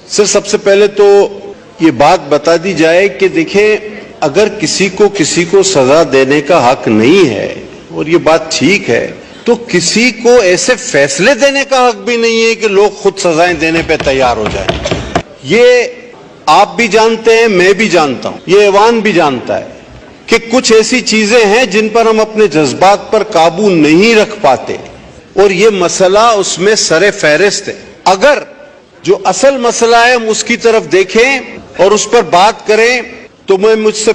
سر سب سے پہلے تو یہ بات بتا دی جائے کہ دیکھیں اگر کسی کو سزا دینے کا حق نہیں ہے اور یہ بات ٹھیک ہے تو کسی کو ایسے فیصلے دینے کا حق بھی نہیں ہے کہ لوگ خود سزائیں دینے پہ تیار ہو جائیں. یہ آپ بھی جانتے ہیں, میں بھی جانتا ہوں, یہ ایوان بھی جانتا ہے کہ کچھ ایسی چیزیں ہیں جن پر ہم اپنے جذبات پر قابو نہیں رکھ پاتے اور یہ مسئلہ اس میں سر فہرست ہے. اگر جو اصل مسئلہ ہے ہم اس کی طرف دیکھیں اور اس پر بات کریں تو میں مجھ سے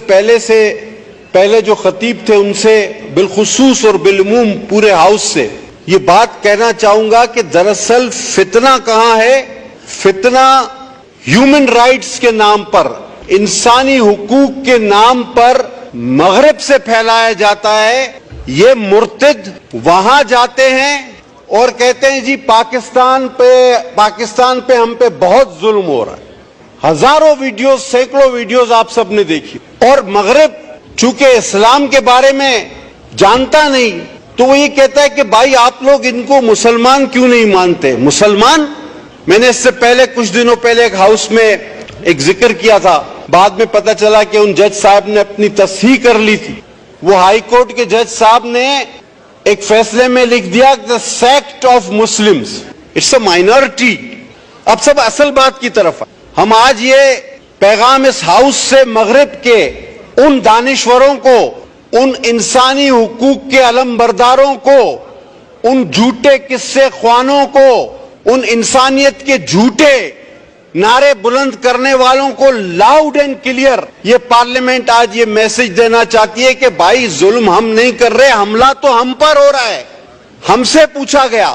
پہلے جو خطیب تھے ان سے بالخصوص اور بالعموم پورے ہاؤس سے یہ بات کہنا چاہوں گا کہ دراصل فتنہ کہاں ہے؟ فتنہ ہیومن رائٹس کے نام پر, انسانی حقوق کے نام پر مغرب سے پھیلایا جاتا ہے. یہ مرتد وہاں جاتے ہیں اور کہتے ہیں جی پاکستان پہ ہم پہ بہت ظلم ہو رہا ہے. ہزاروں ویڈیوز, سینکڑوں ویڈیوز آپ سب نے دیکھی. اور مغرب چونکہ اسلام کے بارے میں جانتا نہیں تو وہ یہ کہتا ہے کہ بھائی آپ لوگ ان کو مسلمان کیوں نہیں مانتے؟ مسلمان, میں نے اس سے پہلے کچھ دنوں پہلے ایک ہاؤس میں ایک ذکر کیا تھا, بعد میں پتہ چلا کہ ان جج صاحب نے اپنی تصحیح کر لی تھی. وہ ہائی کورٹ کے جج صاحب نے ایک فیصلے میں لکھ دیا the sect of Muslims, it's a minority. اب سب اصل بات کی طرف ہے. ہم آج یہ پیغام اس ہاؤس سے مغرب کے ان دانشوروں کو, ان انسانی حقوق کے علم برداروں کو, ان جھوٹے قصے خوانوں کو, ان انسانیت کے جھوٹے نعرے بلند کرنے والوں کو لاؤڈ اینڈ کلیئر یہ پارلیمنٹ آج یہ میسج دینا چاہتی ہے کہ بھائی ظلم ہم نہیں کر رہے, حملہ تو ہم پر ہو رہا ہے. ہم سے پوچھا گیا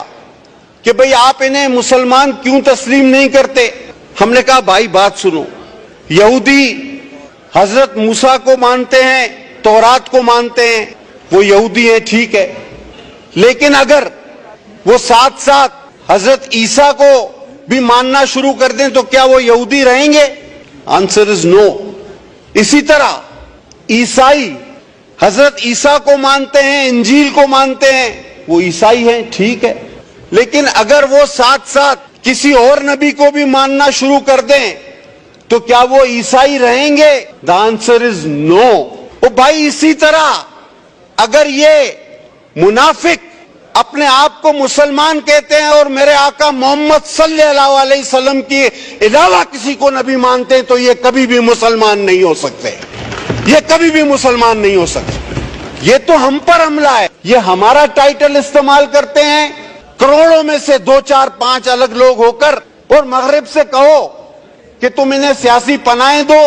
کہ بھئی آپ انہیں مسلمان کیوں تسلیم نہیں کرتے؟ ہم نے کہا بھائی بات سنو, یہودی حضرت موسیٰ کو مانتے ہیں, تورات کو مانتے ہیں, وہ یہودی ہیں ٹھیک ہے, لیکن اگر وہ ساتھ ساتھ حضرت عیسیٰ کو بھی ماننا شروع کر دیں تو کیا وہ یہودی رہیں گے؟ آنسر از نو. اسی طرح عیسائی حضرت عیسیٰ کو مانتے ہیں, انجیل کو مانتے ہیں, وہ عیسائی ہیں ٹھیک ہے, لیکن اگر وہ ساتھ ساتھ کسی اور نبی کو بھی ماننا شروع کر دیں تو کیا وہ عیسائی رہیں گے؟ The answer is no. وہ بھائی اسی طرح اگر یہ منافق اپنے آپ کو مسلمان کہتے ہیں اور میرے آقا محمد صلی اللہ علیہ وسلم کی علاوہ کسی کو نبی مانتے ہیں تو یہ کبھی بھی مسلمان نہیں ہو سکتے, یہ کبھی بھی مسلمان نہیں ہو سکتے. یہ تو ہم پر حملہ ہے. یہ ہمارا ٹائٹل استعمال کرتے ہیں کروڑوں میں سے 2 4 5 الگ لوگ ہو کر, اور مغرب سے کہو کہ تم انہیں سیاسی پناہیں دو,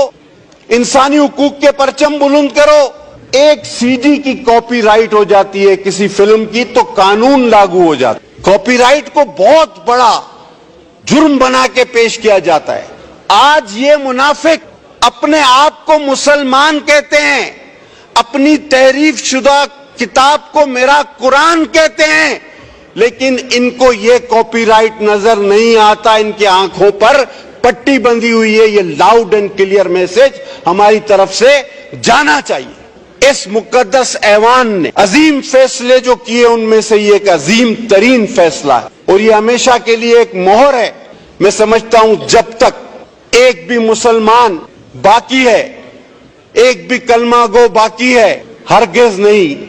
انسانی حقوق کے پرچم بلند کرو. ایک سی ڈی کی کاپی رائٹ ہو جاتی ہے کسی فلم کی تو قانون لاگو ہو جاتا ہے. کاپی رائٹ کو بہت بڑا جرم بنا کے پیش کیا جاتا ہے. آج یہ منافق اپنے آپ کو مسلمان کہتے ہیں, اپنی تحریف شدہ کتاب کو میرا قرآن کہتے ہیں, لیکن ان کو یہ کاپی رائٹ نظر نہیں آتا. ان کی آنکھوں پر پٹی بندھی ہوئی ہے. یہ لاؤڈ اینڈ کلیئر میسج ہماری طرف سے جانا چاہیے. اس مقدس ایوان نے عظیم فیصلے جو کیے ان میں سے یہ ایک عظیم ترین فیصلہ ہے, اور یہ ہمیشہ کے لیے ایک مہر ہے. میں سمجھتا ہوں جب تک ایک بھی مسلمان باقی ہے, ایک بھی کلمہ گو باقی ہے, ہرگز نہیں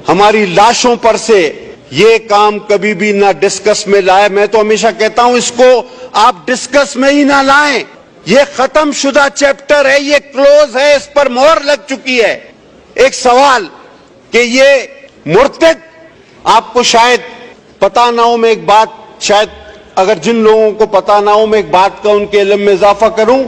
ہماری لاشوں پر سے یہ کام کبھی بھی نہ ڈسکس میں لائے. میں تو ہمیشہ کہتا ہوں اس کو آپ ڈسکس میں ہی نہ لائیں. یہ ختم شدہ چیپٹر ہے, یہ کلوز ہے, اس پر مہر لگ چکی ہے. ایک سوال کہ یہ مرتد, آپ کو شاید پتا نہ ہو, میں ایک بات شاید اگر جن لوگوں کو پتا نہ ہو میں ایک بات کا ان کے علم میں اضافہ کروں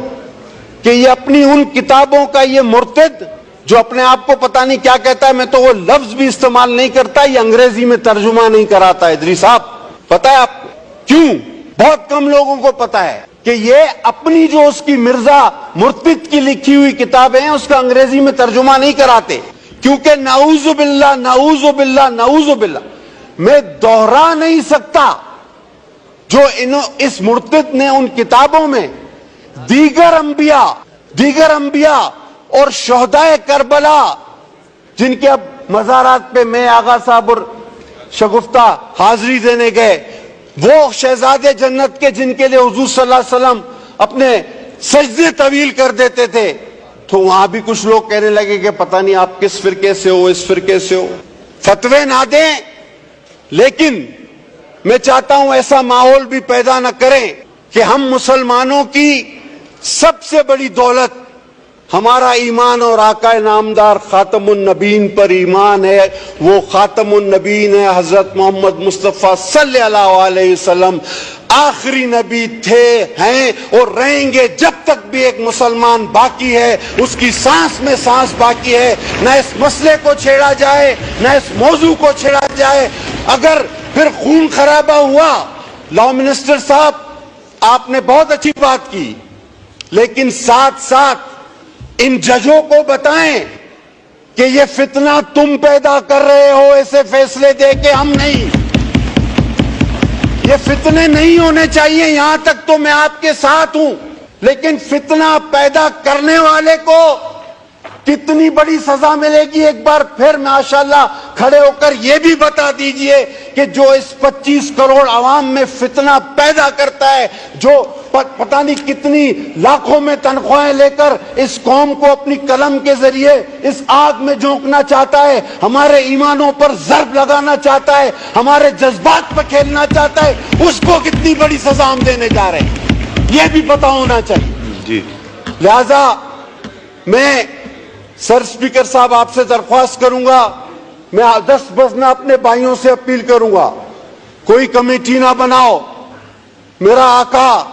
کہ یہ اپنی ان کتابوں کا یہ مرتد جو اپنے آپ کو پتا نہیں کیا کہتا ہے, میں تو وہ لفظ بھی استعمال نہیں کرتا, یہ انگریزی میں ترجمہ نہیں کراتا. ادریس صاحب پتا ہے آپ کیوں؟ بہت کم لوگوں کو پتا ہے کہ یہ اپنی جو اس کی مرزا مرتد کی لکھی ہوئی کتابیں ہیں اس کا انگریزی میں ترجمہ نہیں کراتے, کیونکہ نعوذ باللہ نعوذ باللہ نعوذ باللہ میں دوہرا نہیں سکتا جو اس مرتد نے ان کتابوں میں دیگر انبیاء اور شہدائے کربلا جن کے اب مزارات پہ میں آغا صاحب اور شگفتہ حاضری دینے گئے, وہ شہزادے جنت کے جن کے لیے حضور صلی اللہ علیہ وسلم اپنے سجدے طویل کر دیتے تھے، تو وہاں بھی کچھ لوگ کہنے لگے کہ پتہ نہیں آپ کس فرقے سے ہو، اس فرقے سے ہو. فتوے نہ دیں، لیکن میں چاہتا ہوں ایسا ماحول بھی پیدا نہ کریں کہ ہم مسلمانوں کی سب سے بڑی دولت ہمارا ایمان اور آقا نامدار خاتم النبیین پر ایمان ہے. وہ خاتم النبیین ہے حضرت محمد مصطفیٰ صلی اللہ علیہ وسلم. آخری نبی تھے، ہیں اور رہیں گے جب تک بھی ایک مسلمان باقی ہے، اس کی سانس میں سانس باقی ہے. نہ اس مسئلے کو چھیڑا جائے، نہ اس موضوع کو چھیڑا جائے. اگر پھر خون خرابہ ہوا، لا منسٹر صاحب آپ نے بہت اچھی بات کی، لیکن ساتھ ساتھ ان ججوں کو بتائیں کہ یہ فتنہ تم پیدا کر رہے ہو، ایسے فیصلے دے کے ہم نہیں. یہ فتنے نہیں ہونے چاہیے. یہاں تک تو میں آپ کے ساتھ ہوں، لیکن فتنہ پیدا کرنے والے کو کتنی بڑی سزا ملے گی؟ ایک بار پھر ماشاءاللہ کھڑے ہو کر یہ بھی بتا دیجئے کہ جو اس 25 کروڑ عوام میں فتنہ پیدا کرتا ہے، جو پتہ نہیں کتنی لاکھوں میں تنخواہیں لے کر اس قوم کو اپنی قلم کے ذریعے اس آگ میں جھونکنا چاہتا ہے، ہمارے ایمانوں پر ضرب لگانا چاہتا ہے، ہمارے جذبات پر کھیلنا چاہتا ہے، اس کو کتنی بڑی سزا ہم دینے جا رہے ہیں، یہ بھی پتہ ہونا چاہیے. جی لہذا میں سر اسپیکر صاحب آپ سے درخواست کروں گا، میں 10 بجنا اپنے بھائیوں سے اپیل کروں گا، کوئی کمیٹی نہ بناؤ. میرا آقا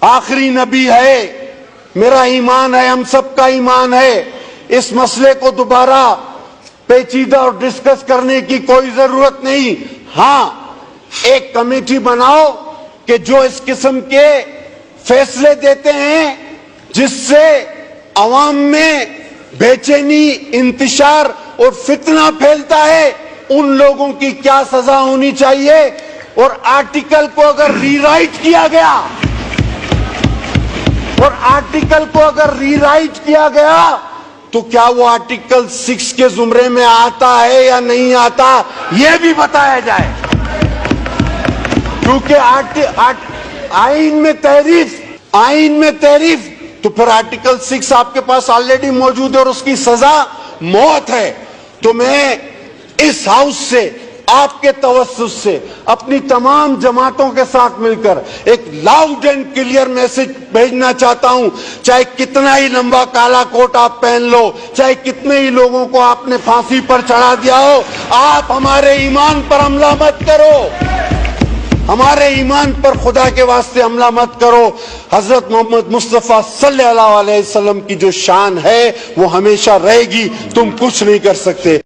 آخری نبی ہے، میرا ایمان ہے، ہم سب کا ایمان ہے. اس مسئلے کو دوبارہ پیچیدہ اور ڈسکس کرنے کی کوئی ضرورت نہیں. ہاں ایک کمیٹی بناؤ کہ جو اس قسم کے فیصلے دیتے ہیں جس سے عوام میں بے چینی، انتشار اور فتنہ پھیلتا ہے، ان لوگوں کی کیا سزا ہونی چاہیے. اور آرٹیکل کو اگر ری رائٹ کیا گیا، اور آرٹیکل کو اگر ری رائٹ کیا گیا تو کیا وہ آرٹیکل 6 کے زمرے میں آتا ہے یا نہیں آتا، یہ بھی بتایا جائے. کیونکہ آئین میں تحریف تو پھر آرٹیکل 6 آپ کے پاس آلریڈی موجود ہے اور اس کی سزا موت ہے. تو میں اس ہاؤس سے، آپ کے توسط سے، اپنی تمام جماعتوں کے ساتھ مل کر ایک لاؤڈ اینڈ کلیئر میسج بھیجنا چاہتا ہوں. چاہے کتنا ہی لمبا کالا کوٹ آپ پہن لو، چاہے کتنے ہی لوگوں کو آپ نے پھانسی پر چڑھا دیا ہو، آپ ہمارے ایمان پر حملہ مت کرو، ہمارے ایمان پر خدا کے واسطے حملہ مت کرو. حضرت محمد مصطفیٰ صلی اللہ علیہ وسلم کی جو شان ہے وہ ہمیشہ رہے گی، تم کچھ نہیں کر سکتے.